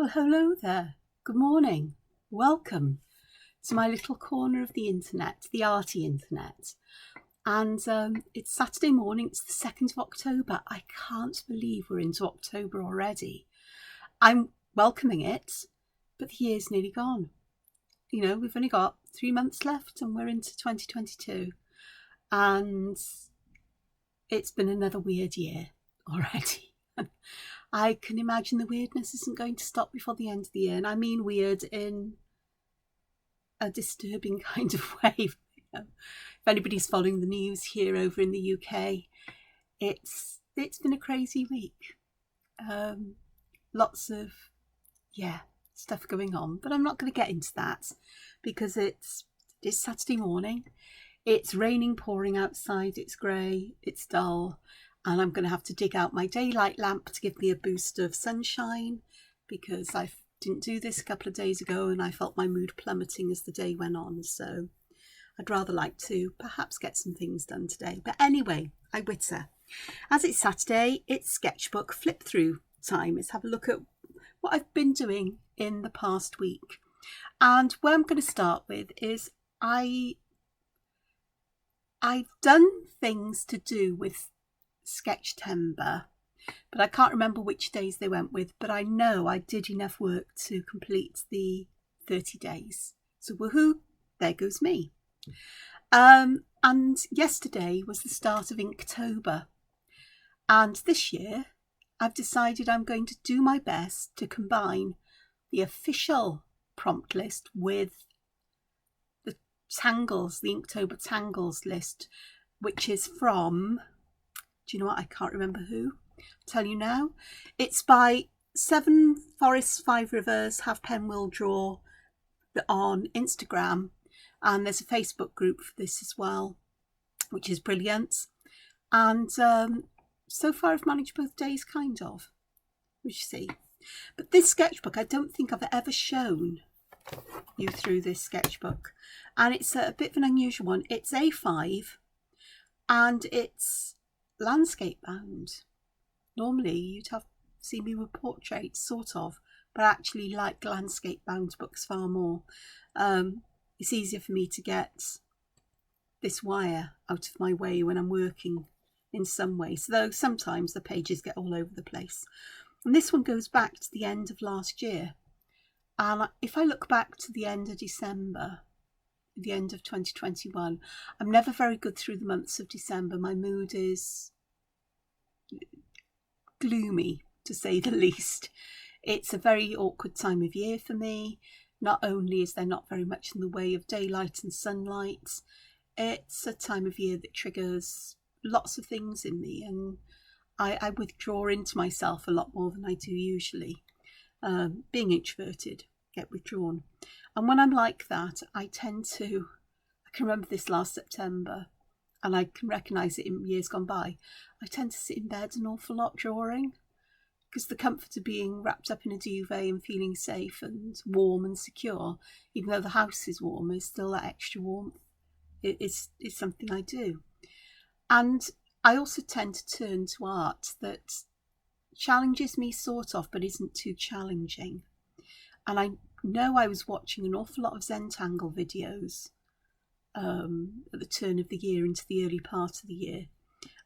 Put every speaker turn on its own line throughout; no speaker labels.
Well, hello there. Good morning. Welcome to my little corner of the internet, the arty internet. And it's Saturday morning. It's the 2nd of October. I can't believe we're into October already. I'm welcoming it, but the year's nearly gone. You know, we've only got 3 months left and we're into 2022. And it's been another weird year already. I can imagine the weirdness isn't going to stop before the end of the year. And I mean weird in a disturbing kind of way. If anybody's following the news here over in the UK, it's been a crazy week. Lots of, stuff going on. But I'm not going to get into that because it's Saturday morning. It's raining, pouring outside. It's grey. It's dull. And I'm going to have to dig out my daylight lamp to give me a boost of sunshine because I didn't do this a couple of days ago and I felt my mood plummeting as the day went on. So I'd rather like to perhaps get some things done today. But anyway, I witter. As it's Saturday, it's sketchbook flip through time. Let's have a look at what I've been doing in the past week. And where I'm going to start with is I've done things to do with Sketchtember, but I can't remember which days they went with, but I know I did enough work to complete the 30 days. So woohoo, there goes me. And yesterday was the start of Inktober. And this year I've decided I'm going to do my best to combine the official prompt list with the Tangles, the Inktober Tangles list, which is from, do you know what? I can't remember who. I'll tell you now. It's by 7 Forests, 5 Rivers, Have Pen Will Draw on Instagram. And there's a Facebook group for this as well, which is brilliant. And so far I've managed both days, kind of. We shall see. But this sketchbook, I don't think I've ever shown you through this sketchbook. And it's a bit of an unusual one. It's A5 and it's landscape bound. Normally you'd have seen me with portraits, sort of, but I actually like landscape bound books far more. It's easier for me to get this wire out of my way when I'm working in some ways, though sometimes the pages get all over the place. And this one goes back to the end of last year. And if I look back to the end of December, the end of 2021, I'm never very good through the months of December. My mood is gloomy, to say the least. It's a very awkward time of year for me. Not only is there not very much in the way of daylight and sunlight, it's a time of year that triggers lots of things in me, and I withdraw into myself a lot more than I do usually. Being introverted, get withdrawn. And when I'm like that, I can remember this last September, and I can recognise it in years gone by, I tend to sit in bed an awful lot drawing, because the comfort of being wrapped up in a duvet and feeling safe and warm and secure, even though the house is warm, is still that extra warmth. It's something I do. And I also tend to turn to art that challenges me sort of, but isn't too challenging. And I know I was watching an awful lot of Zentangle videos at the turn of the year into the early part of the year.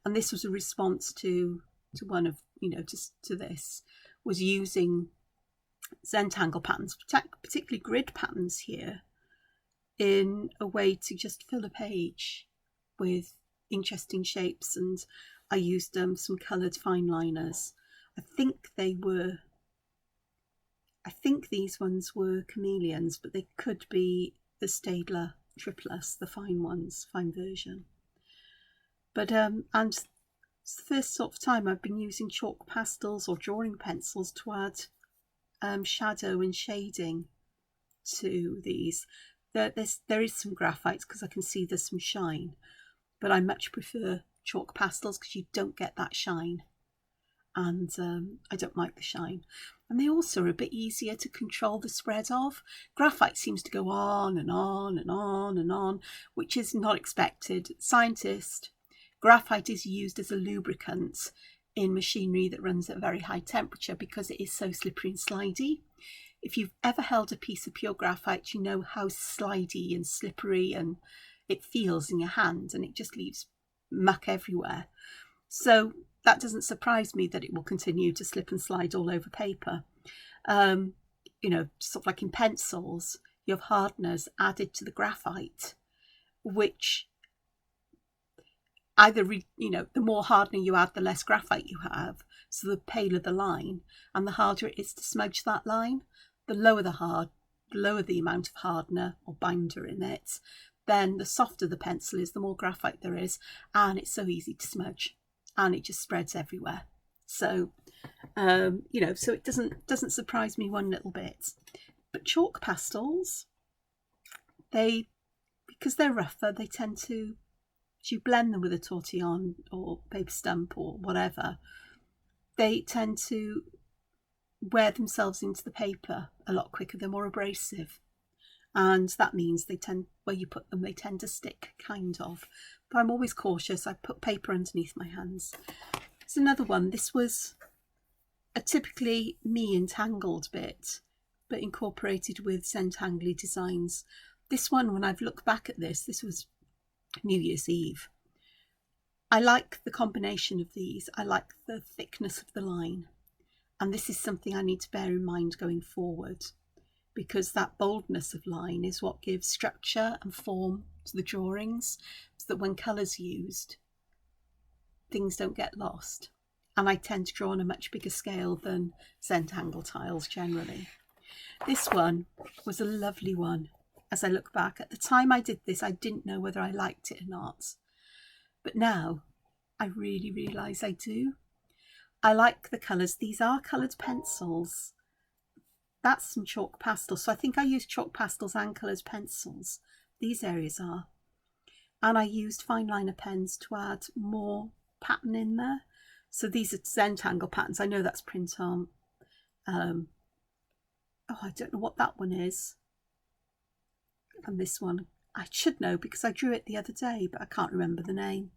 And this was a response to one of, to this, was using Zentangle patterns, particularly grid patterns here, in a way to just fill a page with interesting shapes. And I used some coloured fine liners. I think these ones were chameleons, but they could be the Staedtler triplus, the fine ones, fine version. But and it's the first sort of time I've been using chalk pastels or drawing pencils to add shadow and shading to these. There is some graphite because I can see there's some shine, but I much prefer chalk pastels because you don't get that shine, and I don't like the shine. And they also are a bit easier to control the spread of. Graphite seems to go on and on and on and on, which is not expected. Scientist, graphite is used as a lubricant in machinery that runs at a very high temperature because it is so slippery and slidey. If you've ever held a piece of pure graphite, you know how slidey and slippery and it feels in your hand, and it just leaves muck everywhere. So that doesn't surprise me that it will continue to slip and slide all over paper. You know, sort of like in pencils, you have hardeners added to the graphite, which either, you know, the more hardener you add, the less graphite you have. So the paler the line and the harder it is to smudge that line. The lower the amount of hardener or binder in it, then the softer the pencil is, the more graphite there is, and it's so easy to smudge, and it just spreads everywhere. So, you know, so it doesn't surprise me one little bit. But chalk pastels, because they're rougher, they tend to, as you blend them with a tortillon or paper stump or whatever, they tend to wear themselves into the paper a lot quicker. They're more abrasive, and that means they tend, where you put them, they tend to stick, kind of. But I'm always cautious. I put paper underneath my hands. There's another one. This was a typically me entangled bit, but incorporated with Zentangly designs. This one, when I've looked back at this was New Year's Eve. I like the combination of these. I like the thickness of the line. And this is something I need to bear in mind going forward, because that boldness of line is what gives structure and form to the drawings, so that when colour's used, things don't get lost. And I tend to draw on a much bigger scale than Zentangle tiles generally. This one was a lovely one. As I look back, at the time I did this, I didn't know whether I liked it or not. But now I really realise I do. I like the colours. These are coloured pencils. That's some chalk pastels. So I think I used chalk pastels and coloured pencils. These areas are. And I used fine liner pens to add more pattern in there. So these are Zentangle patterns. I know that's print on. Oh, I don't know what that one is. And this one, I should know because I drew it the other day, but I can't remember the name.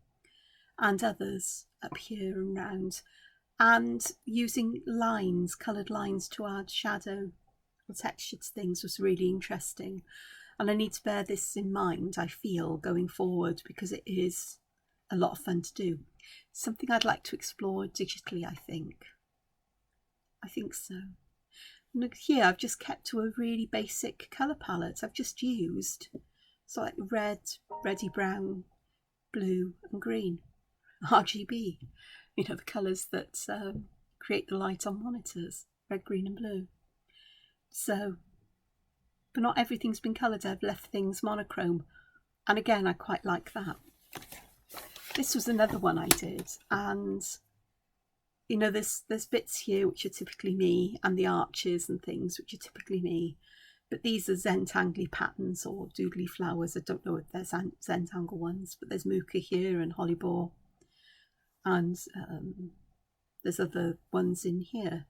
And others up here and round. And using lines, coloured lines to add shadow or texture to things was really interesting. And I need to bear this in mind, I feel, going forward, because it is a lot of fun to do. Something I'd like to explore digitally, I think. I think so. And look here, I've just kept to a really basic colour palette. I've just used so like red, reddy brown, blue and green. RGB. You know, the colours that create the light on monitors, red, green and blue. So, but not everything's been coloured. I've left things monochrome. And again, I quite like that. This was another one I did. And, you know, there's bits here which are typically me, and the arches and things which are typically me. But these are Zentangly patterns or doodly flowers. I don't know if there's Zentangle ones, but there's Mooka here and Hollybore. And there's other ones in here,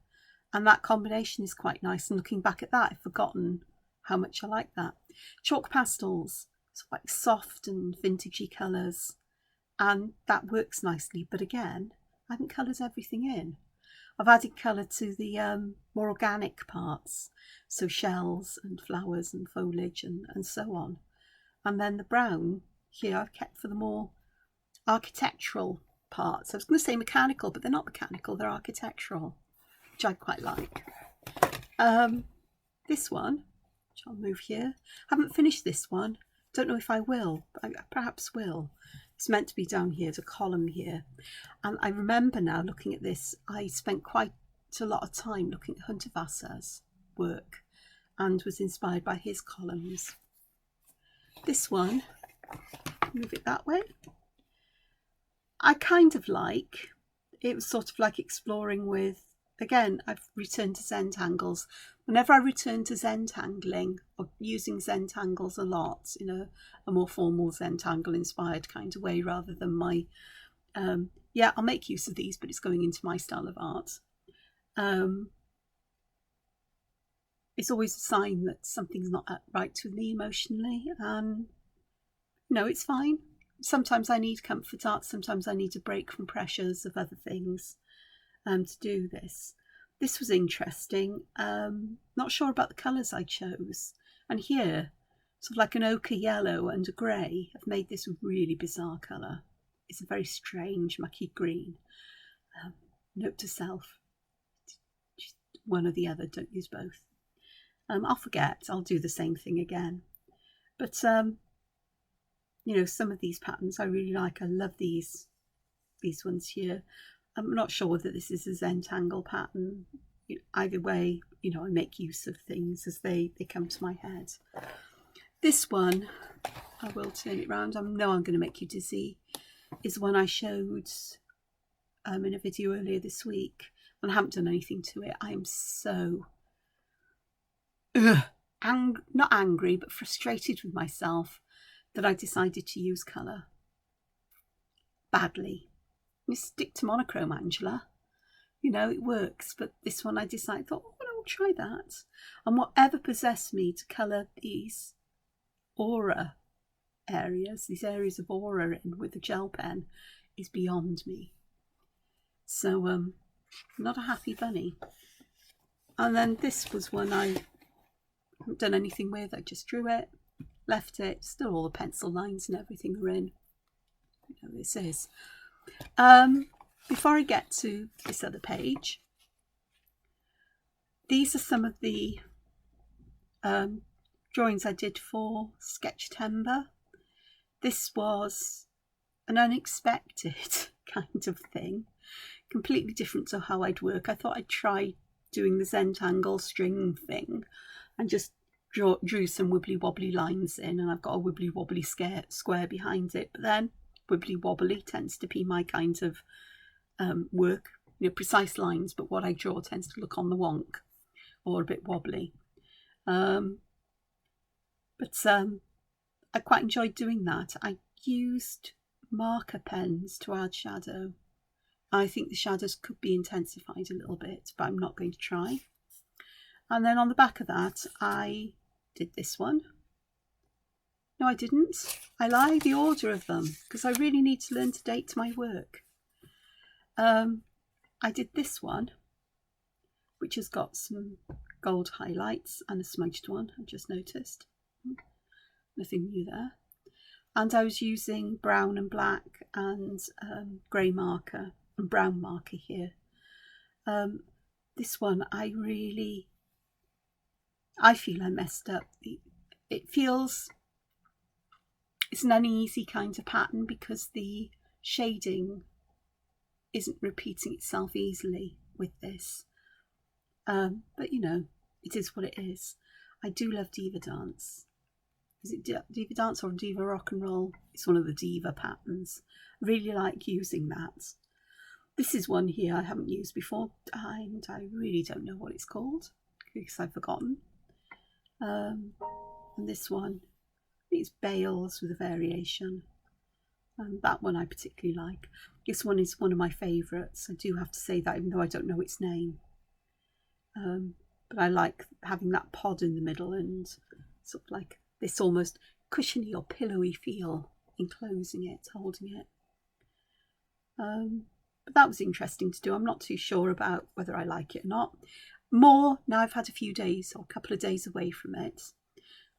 and that combination is quite nice. And looking back at that, I've forgotten how much I like that. Chalk pastels, it's like soft and vintagey colours, and that works nicely. But again, I haven't coloured everything in. I've added colour to the more organic parts, so shells and flowers and foliage and so on. And then the brown here I've kept for the more architectural parts. I was going to say mechanical, but they're not mechanical, they're architectural, which I quite like. This one, which I'll move here, I haven't finished this one. Don't know if I will, but I perhaps will. It's meant to be down here, the column here. And I remember now looking at this, I spent quite a lot of time looking at Hundertwasser's work and was inspired by his columns. This one, move it that way. I kind of like, it was sort of like exploring with, again, I've returned to Zentangles. Whenever I return to Zentangling, or using Zentangles a lot, in a more formal Zentangle inspired kind of way, rather than my, yeah, I'll make use of these, but it's going into my style of art. It's always a sign that something's not right with me emotionally, and no, it's fine. Sometimes I need comfort art, sometimes I need a break from pressures of other things. to do this. This was interesting. Not sure about the colours I chose. And here, sort of like an ochre yellow and a grey, I've made this really bizarre colour. It's a very strange mucky green. Note to self, one or the other, don't use both. I'll forget, I'll do the same thing again. But, you know, some of these patterns I really like. I love these ones here. I'm not sure whether this is a Zentangle pattern. Either way, you know, I make use of things as they come to my head. This one, I will turn it round. I know I'm going to make you dizzy, is one I showed in a video earlier this week. And I haven't done anything to it. I am so not angry, but frustrated with myself that I decided to use colour badly. You stick to monochrome, Angela. You know, it works. But this one I decided, thought, oh, I'll try that. And whatever possessed me to colour these aura areas, these areas of aura in with a gel pen, is beyond me. So, not a happy bunny. And then this was one I haven't done anything with. I just drew it, left it. Still all the pencil lines and everything are in. You know, this is. Before I get to this other page, these are some of the drawings I did for Sketchtember. This was an unexpected kind of thing, completely different to how I'd work. I thought I'd try doing the Zentangle string thing and just drew some wibbly wobbly lines in, and I've got a wibbly wobbly square behind it. But then wibbly wobbly tends to be my kind of work, you know, precise lines, but what I draw tends to look on the wonk or a bit wobbly. But I quite enjoyed doing that. I used marker pens to add shadow. I think the shadows could be intensified a little bit, but I'm not going to try. And then on the back of that, I did this one. No, I didn't. I lied, the order of them, because I really need to learn to date my work. I did this one, which has got some gold highlights and a smudged one, I've just noticed. Nothing new there. And I was using brown and black and grey marker and brown marker here. This one I feel I messed up. It feels, it's an uneasy kind of pattern because the shading isn't repeating itself easily with this. But you know, it is what it is. I do love Diva Dance. Is it Diva Dance or Diva Rock and Roll? It's one of the Diva patterns. I really like using that. This is one here I haven't used before, and I really don't know what it's called because I've forgotten. And this one, I think it's Bales with a variation. And that one I particularly like. This one is one of my favourites. I do have to say that, even though I don't know its name. But I like having that pod in the middle and sort of like this almost cushiony or pillowy feel, enclosing it, holding it. But that was interesting to do. I'm not too sure about whether I like it or not. More now I've had a few days or a couple of days away from it.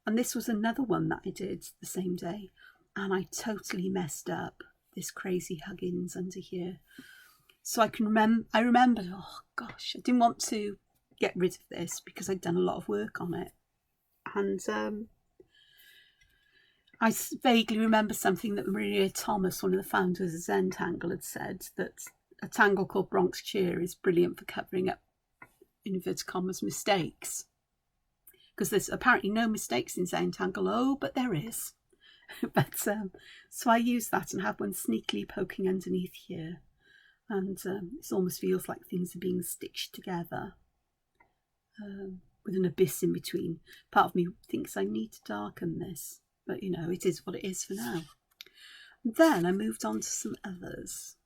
And this was another one that I did the same day. And I totally messed up this crazy Huggins under here. So I remember, oh gosh, I didn't want to get rid of this because I'd done a lot of work on it. And I vaguely remember something that Maria Thomas, one of the founders of Zentangle, had said, that a tangle called Bronx Cheer is brilliant for covering up, in inverted commas, mistakes. Because there's apparently no mistakes in Zentangle. Oh, but there is. But so I use that and have one sneakily poking underneath here. And it almost feels like things are being stitched together with an abyss in between. Part of me thinks I need to darken this. But, you know, it is what it is for now. And then I moved on to some others.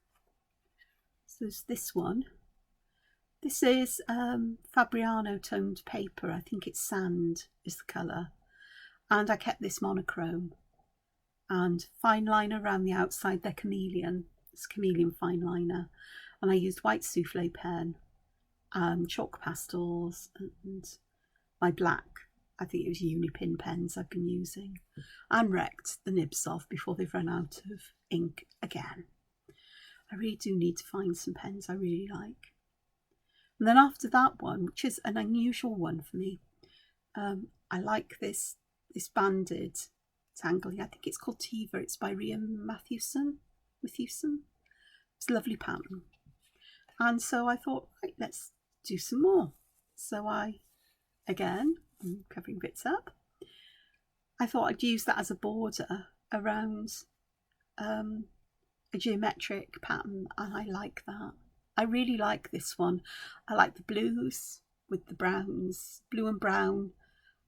So there's this one. This is Fabriano toned paper. I think it's sand is the colour. And I kept this monochrome. And fine liner around the outside. They're chameleon. It's chameleon fine liner. And I used white souffle pen, chalk pastels, and my black, I think it was Unipin pens I've been using, and wrecked the nibs off before they've run out of ink again. I really do need to find some pens I really like. And then after that one, which is an unusual one for me, I like this banded tangling. I think it's called Tiva. It's by Ria Matthewson. It's a lovely pattern. And so I thought, right, let's do some more. So I'm covering bits up. I thought I'd use that as a border around a geometric pattern, and I like that. I really like this one. I like the blues with the browns, blue and brown.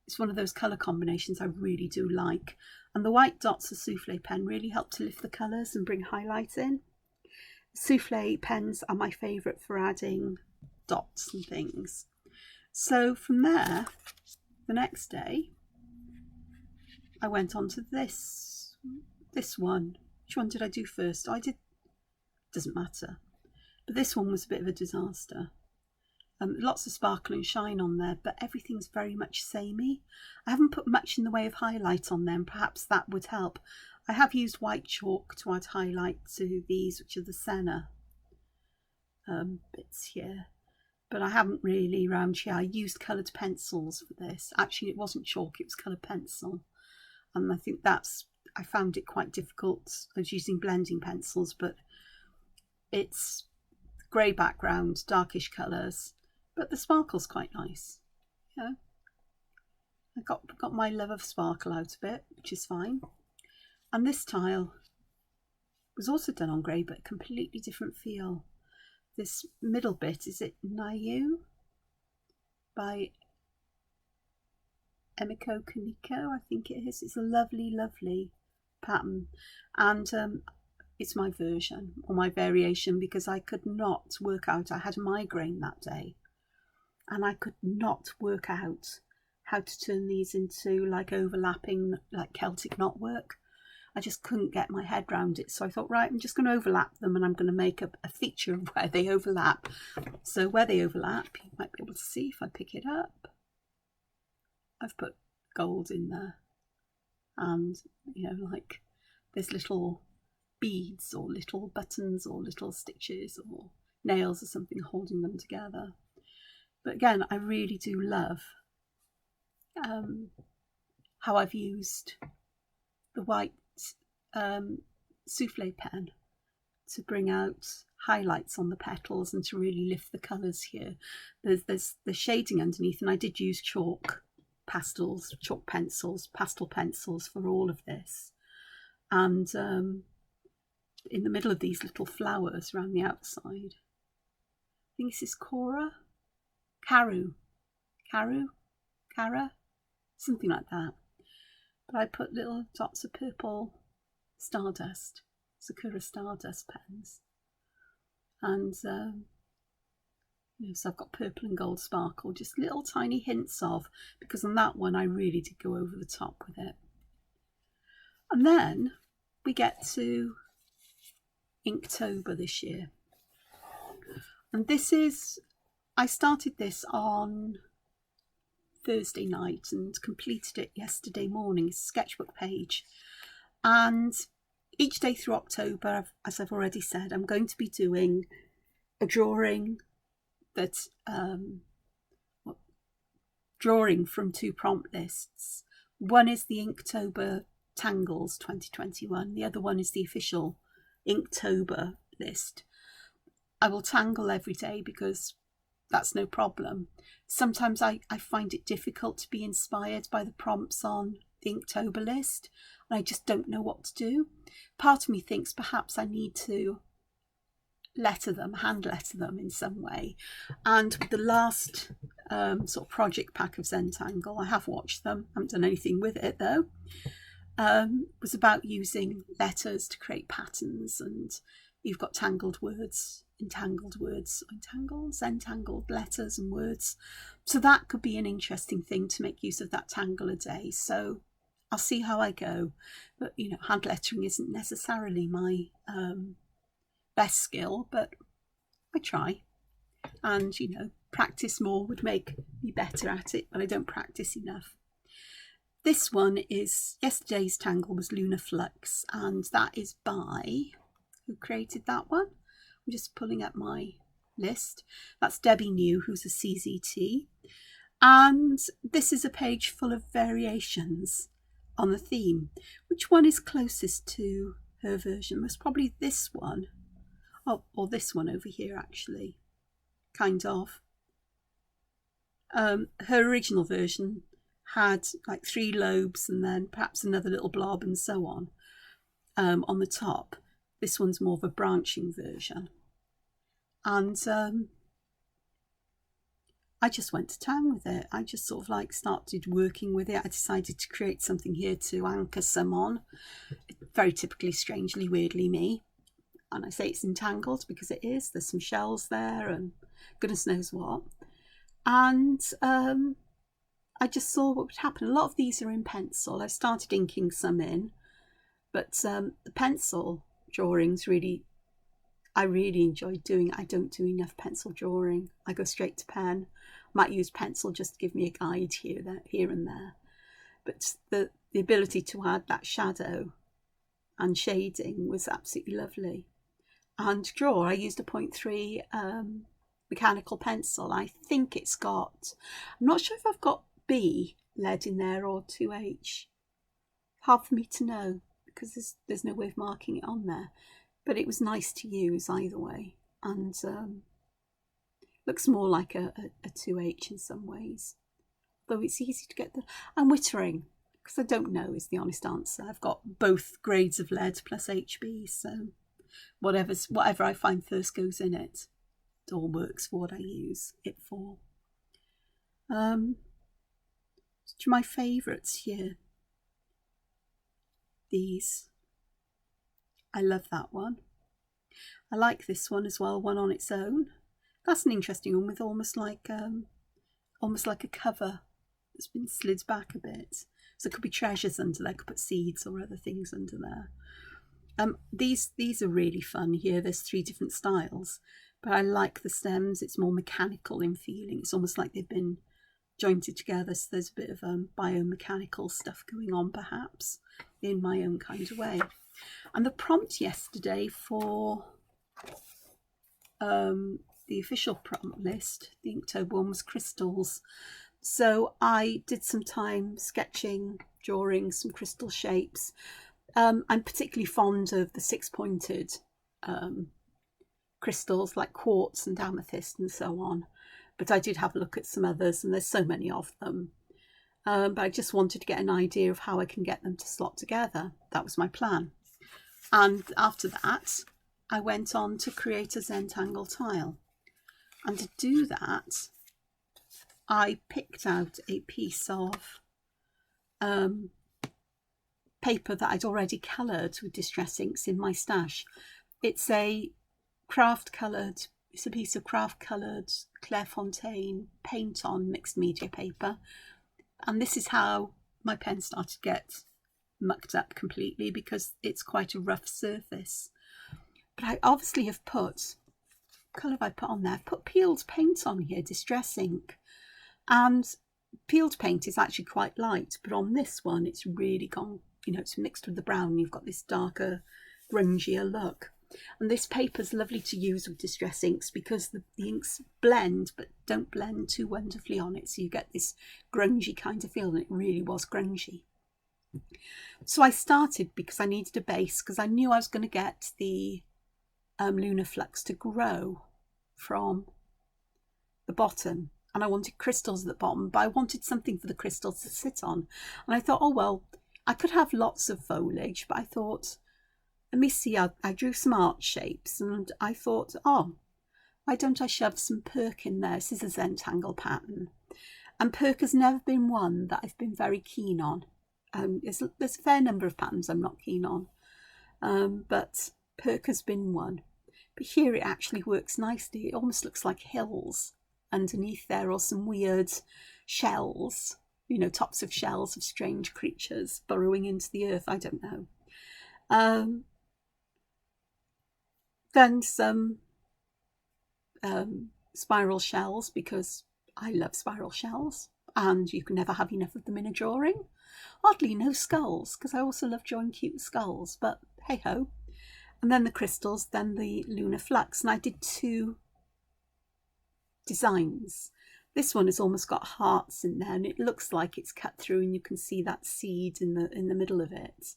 It's one of those colour combinations I really do like. And the white dots of souffle pen really help to lift the colours and bring highlight in. Souffle pens are my favourite for adding dots and things. So from there, the next day, I went on to this one. Which one did I do first? Doesn't matter. But this one was a bit of a disaster. Lots of sparkle and shine on there, but everything's very much samey. I haven't put much in the way of highlight on them. Perhaps that would help. I have used white chalk to add highlight to these, which are the Senna bits here. But I haven't really round here. I used coloured pencils for this. Actually, it wasn't chalk, it was coloured pencil. And I think I found it quite difficult. I was using blending pencils, but it's grey background, darkish colours, but the sparkle's quite nice. Yeah, I got my love of sparkle out of it, which is fine. And this tile was also done on grey, but a completely different feel. This middle bit, is it Nayu by Emiko Kaneko, I think it is. It's a lovely, lovely pattern, and it's my version or my variation, because I could not work out, I had a migraine that day, and I could not work out how to turn these into like overlapping, like Celtic knotwork. I just couldn't get my head around it. So I thought, right, I'm just going to overlap them, and I'm going to make a feature of where they overlap. So where they overlap, you might be able to see if I pick it up. I've put gold in there, and like there's little beads or little buttons or little stitches or nails or something holding them together. But again, I really do love how I've used the white souffle pen to bring out highlights on the petals and to really lift the colours here. There's the shading underneath, and I did use chalk pastels, chalk pencils, pastel pencils for all of this. And in the middle of these little flowers around the outside, I think this is Karu, something like that. But I put little dots of purple stardust, Sakura stardust pens, and so I've got purple and gold sparkle, just little tiny hints of, because on that one I really did go over the top with it. And then we get to Inktober this year, and I started this on Thursday night and completed it yesterday morning. It's a sketchbook page, and each day through October, as I've already said, I'm going to be doing a drawing drawing from two prompt lists. One is the Inktober Tangles 2021, the other one is the official Inktober list. I will tangle every day because that's no problem. Sometimes I find it difficult to be inspired by the prompts on the Inktober list, and I just don't know what to do. Part of me thinks perhaps I need to hand letter them in some way. And the last sort of project pack of Zentangle, I have watched them, haven't done anything with it though, was about using letters to create patterns, and you've got entangled words, entangled letters and words. So that could be an interesting thing to make use of that tangle a day. So I'll see how I go. But hand lettering isn't necessarily my best skill, but I try, and you know, practice more would make me better at it, but I don't practice enough. This one is, yesterday's tangle was Lunar Flux, and that is by, who created that one? I'm just pulling up my list. That's Debbie New, who's a CZT. And this is a page full of variations on the theme. Which one is closest to her version? Most probably this one. Oh, or this one over here, actually. Kind of. Her original version had like 3 lobes and then perhaps another little blob and so on the top. This one's more of a branching version. And I just went to town with it. I just sort of like started working with it. I decided to create something here to anchor some on. Very typically, strangely, weirdly me. And I say it's entangled because it is. There's some shells there and goodness knows what. And I just saw what would happen. A lot of these are in pencil. I started inking some in, but the pencil drawings I really enjoy doing. I don't do enough pencil drawing. I go straight to pen. Might use pencil just to give me a guide here and there. But the ability to add that shadow and shading was absolutely lovely. And to draw, I used a 0.3 mechanical pencil. I think it's got, I'm not sure if I've got B lead in there or 2H. Hard for me to know because there's no way of marking it on there. But it was nice to use either way, and looks more like a 2H in some ways. Though it's easy to get I'm wittering, because I don't know is the honest answer. I've got both grades of lead plus HB, so whatever I find first goes in it. It all works for what I use it for. My favourites here. These. I love that one. I like this one as well, one on its own. That's an interesting one with almost like a cover that's been slid back a bit. So it could be treasures under there, could put seeds or other things under there. These are really fun here. There's 3 different styles, but I like the stems. It's more mechanical in feeling. It's almost like they've been jointed together, so there's a bit of biomechanical stuff going on perhaps in my own kind of way. And the prompt yesterday for the official prompt list, the Inktober one, was crystals. So I did some time sketching, drawing some crystal shapes. I'm particularly fond of the 6-pointed crystals like quartz and amethyst and so on. But I did have a look at some others, and there's so many of them. But I just wanted to get an idea of how I can get them to slot together. That was my plan. And after that, I went on to create a Zentangle tile. And to do that, I picked out a piece of paper that I'd already coloured with distress inks in my stash. It's a piece of craft coloured Clairefontaine paint on mixed media paper. And this is how my pen started to get mucked up completely, because it's quite a rough surface. But I obviously have put, what colour have I put on there? I've put peeled paint on here, distress ink. And peeled paint is actually quite light, but on this one it's really gone, it's mixed with the brown. You've got this darker, grungier look. And this paper's lovely to use with distress inks because the inks blend, but don't blend too wonderfully on it. So you get this grungy kind of feel, and it really was grungy. So I started because I needed a base, because I knew I was going to get the Lunar Flux to grow from the bottom. And I wanted crystals at the bottom, but I wanted something for the crystals to sit on. And I thought, oh, well, I could have lots of foliage, but I thought, let me see, I drew some art shapes, and I thought, oh, why don't I shove some perk in there? This is a Zentangle pattern. And perk has never been one that I've been very keen on. There's a fair number of patterns I'm not keen on, but perk has been one. But here it actually works nicely. It almost looks like hills underneath there, or some weird shells, tops of shells of strange creatures burrowing into the earth. I don't know. Then some spiral shells because I love spiral shells, and you can never have enough of them in a drawing. Oddly, no skulls, because I also love drawing cute skulls, but hey ho. And then the crystals, then the lunar flux, and I did 2 designs. This one has almost got hearts in there, and it looks like it's cut through, and you can see that seed in the middle of it.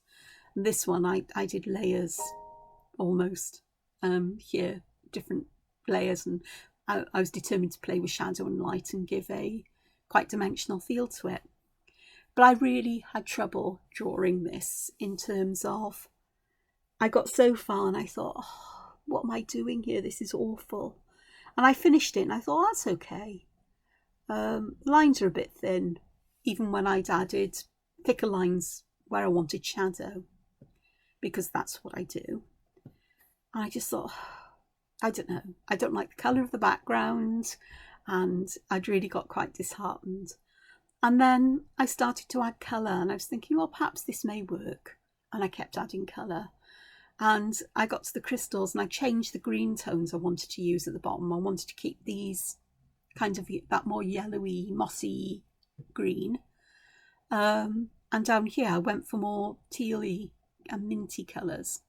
And this one I did layers almost here, different layers, and I was determined to play with shadow and light and give a quite dimensional feel to it. But I really had trouble drawing this in terms of, I got so far and I thought, oh, what am I doing here? This is awful. And I finished it and I thought, that's okay. Lines are a bit thin, even when I'd added thicker lines where I wanted shadow, because that's what I do. And I just thought, I don't know, I don't like the colour of the background, and I'd really got quite disheartened. And then I started to add colour, and I was thinking, well, perhaps this may work. And I kept adding colour. And I got to the crystals and I changed the green tones I wanted to use at the bottom. I wanted to keep these kind of that more yellowy, mossy green. And down here I went for more tealy and minty colours.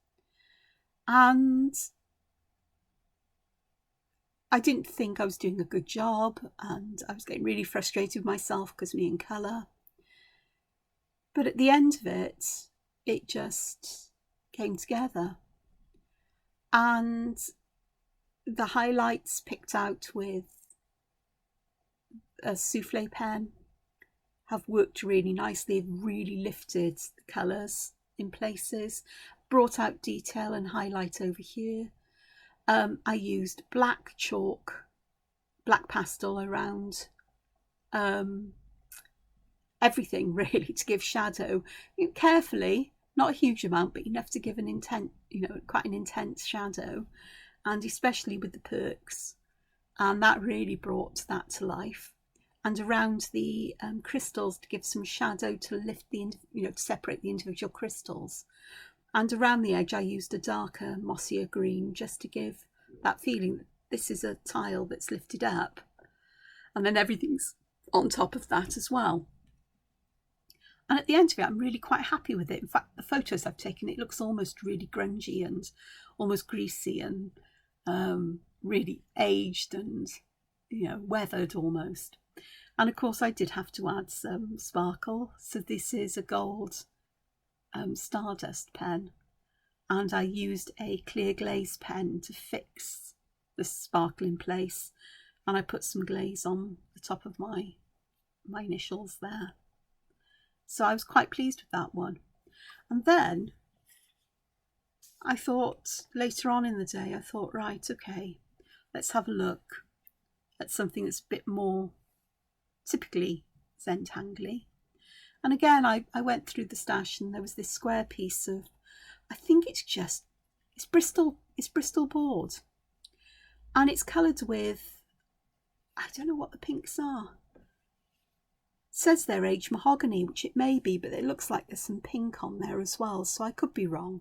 And I didn't think I was doing a good job, and I was getting really frustrated with myself because me in colour. But at the end of it, it just came together. And the highlights picked out with a souffle pen have worked really nicely. They've really lifted the colours in places, brought out detail and highlight over here. I used black chalk, black pastel around everything really to give shadow, carefully, not a huge amount, but enough to give an intent, quite an intense shadow, and especially with the perks. And that really brought that to life. And around the crystals to give some shadow to lift the, to separate the individual crystals. And around the edge, I used a darker, mossier green just to give that feeling that this is a tile that's lifted up. And then everything's on top of that as well. And at the end of it, I'm really quite happy with it. In fact, the photos I've taken, it looks almost really grungy and almost greasy and really aged and, weathered almost. And of course, I did have to add some sparkle. So this is a gold Stardust pen, and I used a clear glaze pen to fix the sparkle in place, and I put some glaze on the top of my initials there. So I was quite pleased with that one. And then I thought later on in the day, I thought, right, okay, let's have a look at something that's a bit more typically Zentangly. And again, I went through the stash, and there was this square piece of, I think it's Bristol board. And it's coloured with, I don't know what the pinks are. It says they're aged mahogany, which it may be, but it looks like there's some pink on there as well, so I could be wrong.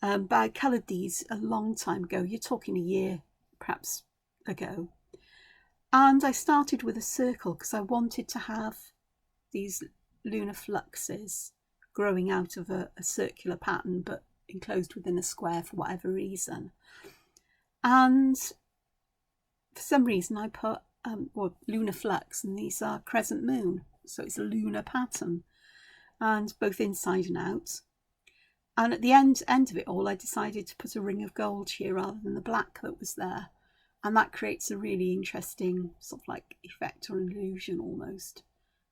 But I coloured these a long time ago. You're talking a year, perhaps, ago. And I started with a circle because I wanted to have these lunar fluxes growing out of a circular pattern but enclosed within a square for whatever reason. And for some reason I put lunar flux, and these are crescent moon, so it's a lunar pattern, and both inside and out. And at the end of it all, I decided to put a ring of gold here rather than the black that was there, and that creates a really interesting sort of like effect or illusion almost,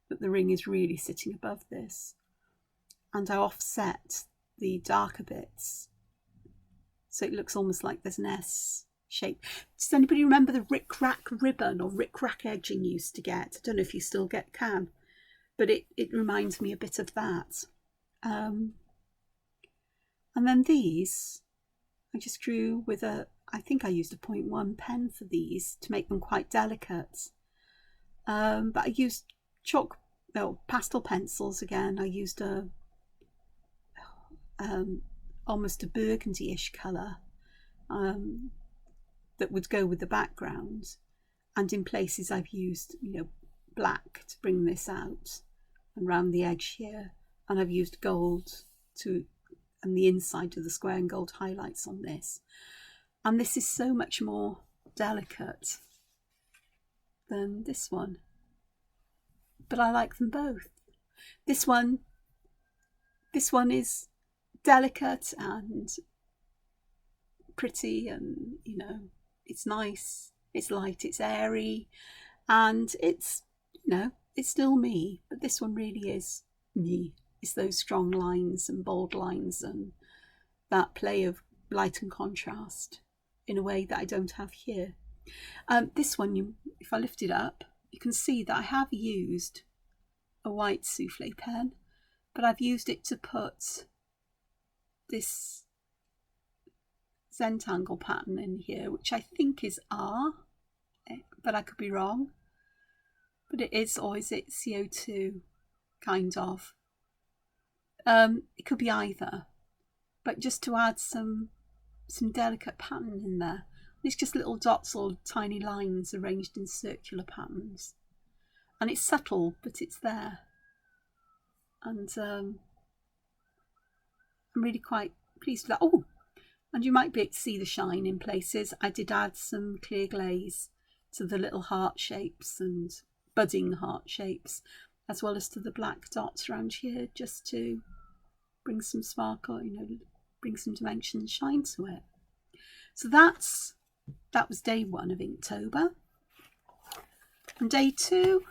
that the ring is really sitting above this. And I offset the darker bits, so it looks almost like there's an S shape. Does anybody remember the rick-rack ribbon or rick-rack edging you used to get? I don't know if you still can, but it reminds me a bit of that. And then these, I just drew with I think I used a 0.1 pen for these to make them quite delicate. But I used pastel pencils again. I used almost a burgundy-ish colour. that would go with the background, and in places I've used, you know, black to bring this out and round the edge here, and I've used gold to, and the inside of the square and gold highlights on this. And this is so much more delicate than this one, but I like them both. This one is delicate and pretty, and you know, it's nice, it's light, it's airy, and it's, you know, it's still me, but this one really is me. It's those strong lines and bold lines and that play of light and contrast in a way that I don't have here. This one, if I lift it up, you can see that I have used a white souffle pen, but I've used it to put this Zentangle pattern in here, which I think is R, but I could be wrong. But it is, or is it CO2, kind of. It could be either, but just to add some delicate pattern in there. It's just little dots or tiny lines arranged in circular patterns, and it's subtle, but it's there. And I'm really quite pleased with that. Oh, and you might be able to see the shine in places. I did add some clear glaze to the little heart shapes and budding heart shapes, as well as to the black dots around here, just to bring some sparkle, you know, bring some dimension and shine to it. So that was day 1 of Inktober. And day 2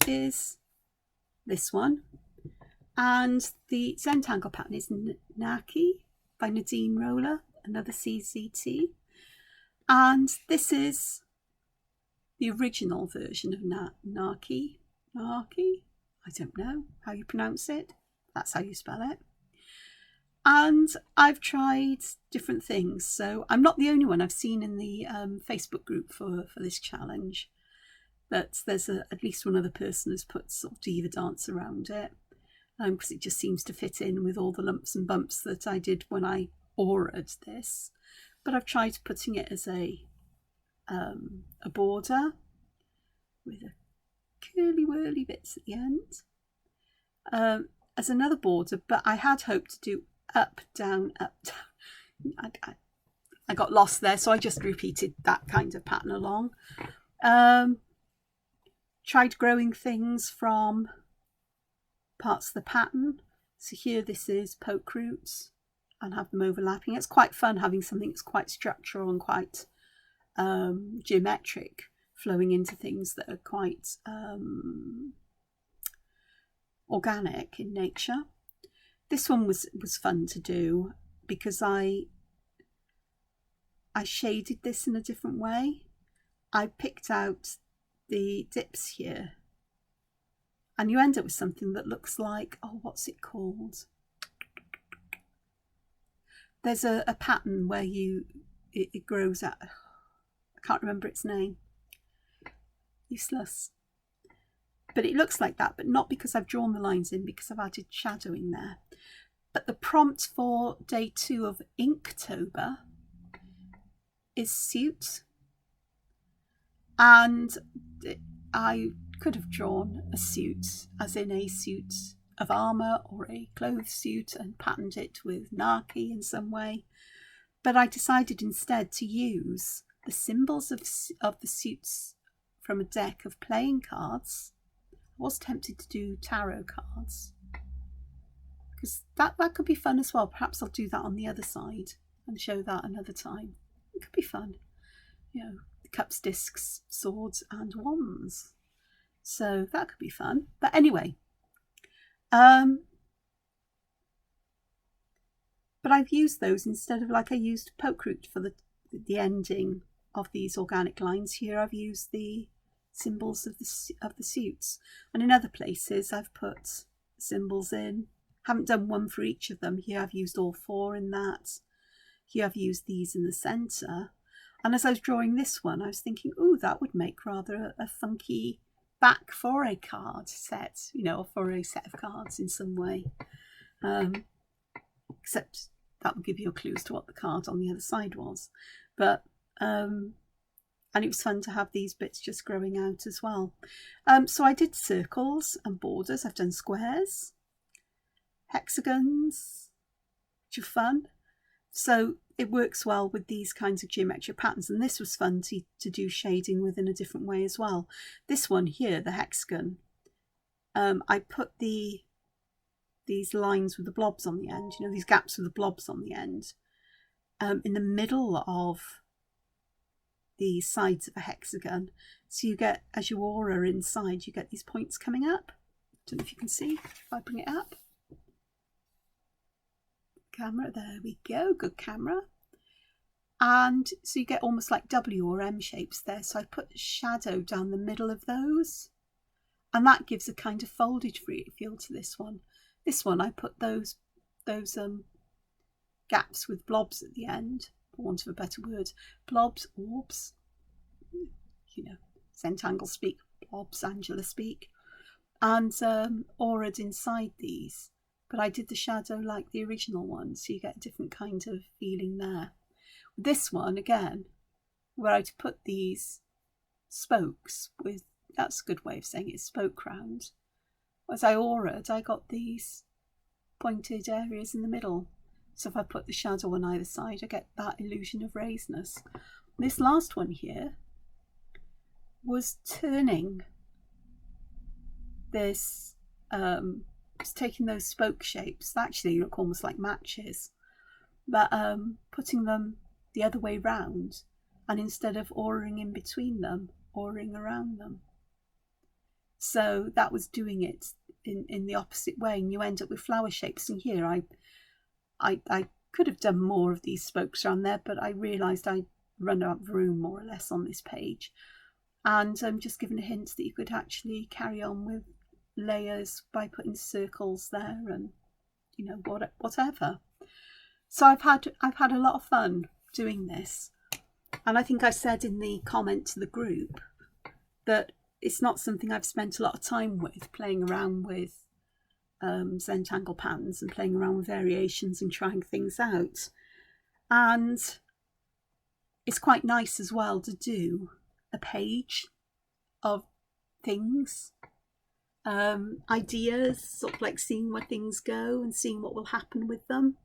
is this one. And the Zentangle pattern is Naki by Nadine Roller, another CZT. And this is the original version of Naki. Naki? I don't know how you pronounce it. That's how you spell it. And I've tried different things. So I'm not the only one. I've seen in the Facebook group for this challenge that there's at least one other person has put sort of diva dance around it, because it just seems to fit in with all the lumps and bumps that I did when I auraed this. But I've tried putting it as a border with a curly whirly bits at the end, as another border, but I had hoped to do up, down, up, down. I got lost there, so I just repeated that kind of pattern along. Tried growing things from parts of the pattern. So here this is poke roots, and have them overlapping. It's quite fun having something that's quite structural and quite geometric flowing into things that are quite organic in nature. This one was fun to do because I shaded this in a different way. I picked out the dips here, and you end up with something that looks like, oh, what's it called? There's a pattern where it grows out. I can't remember its name. Useless. But it looks like that, but not because I've drawn the lines in, because I've added shadowing there. But the prompt for day 2 of Inktober is suit. And I could have drawn a suit, as in a suit of armour or a clothes suit, and patterned it with Naki in some way. But I decided instead to use the symbols of the suits from a deck of playing cards. I was tempted to do tarot cards, because that could be fun as well. Perhaps I'll do that on the other side and show that another time. It could be fun, you know, cups, discs, swords and wands. So that could be fun. But anyway, but I've used those instead of, like I used poke root for the ending of these organic lines. Here I've used the symbols of the suits, and in other places I've put symbols in. Haven't done one for each of them. Here I've used all 4 in that. Here I've used these in the centre. And as I was drawing this one, I was thinking, oh, that would make rather a funky back for a card set, you know, or for a set of cards in some way. Except that would give you a clue as to what the card on the other side was. But And it was fun to have these bits just growing out as well. So I did circles and borders. I've done squares, hexagons, which are fun. So it works well with these kinds of geometric patterns. And this was fun to do shading with in a different way as well. This one here, the Hex Gun, I put these lines with the blobs on the end, you know, these gaps with the blobs on the end, in the middle of the sides of a hexagon. So you get, as you aura inside, you get these points coming up. Don't know if you can see if I bring it up. Camera, there we go, good camera. And so you get almost like W or M shapes there. So I put shadow down the middle of those, and that gives a kind of folded feel to this one. This one I put those gaps with blobs at the end, for want of a better word. Blobs, orbs, you know, Zentangle speak, blobs, Angela speak, and aura'd inside these. But I did the shadow like the original one, so you get a different kind of feeling there. This one, again, where I'd put these spokes with, that's a good way of saying it, spoke round. As I aura'd, I got these pointed areas in the middle. So if I put the shadow on either side, I get that illusion of raisedness. This last one here was turning this, it's taking those spoke shapes that actually look almost like matches, but putting them the other way round, and instead of auraing in between them, auraing around them. So that was doing it in the opposite way, and you end up with flower shapes. And here I could have done more of these spokes around there, but I realised I'd run out of room more or less on this page, and I'm just giving a hint that you could actually carry on with layers by putting circles there, and you know, whatever. So I've had a lot of fun doing this, and I think I said in the comment to the group that it's not something I've spent a lot of time with, playing around with Zentangle patterns and playing around with variations and trying things out. And it's quite nice as well to do a page of things, ideas, sort of like seeing where things go and seeing what will happen with them,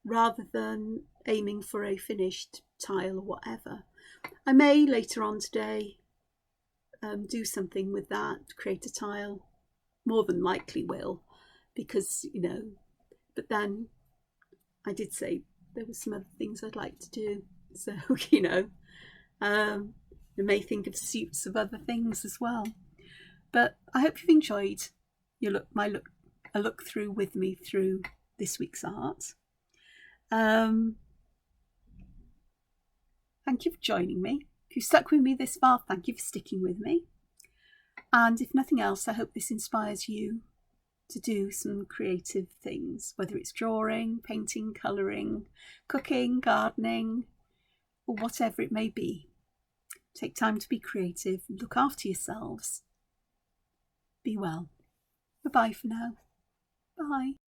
rather than aiming for a finished tile or whatever. I may later on today do something with that, create a tile, more than likely will, because, you know, but then I did say there were some other things I'd like to do, so you know, I may think of suits of other things as well. But I hope you've enjoyed a look through with me through this week's art. Thank you for joining me. If you've stuck with me this far, thank you for sticking with me. And if nothing else, I hope this inspires you to do some creative things, whether it's drawing, painting, colouring, cooking, gardening, or whatever it may be. Take time to be creative, look after yourselves. Be well. Bye-bye for now. Bye.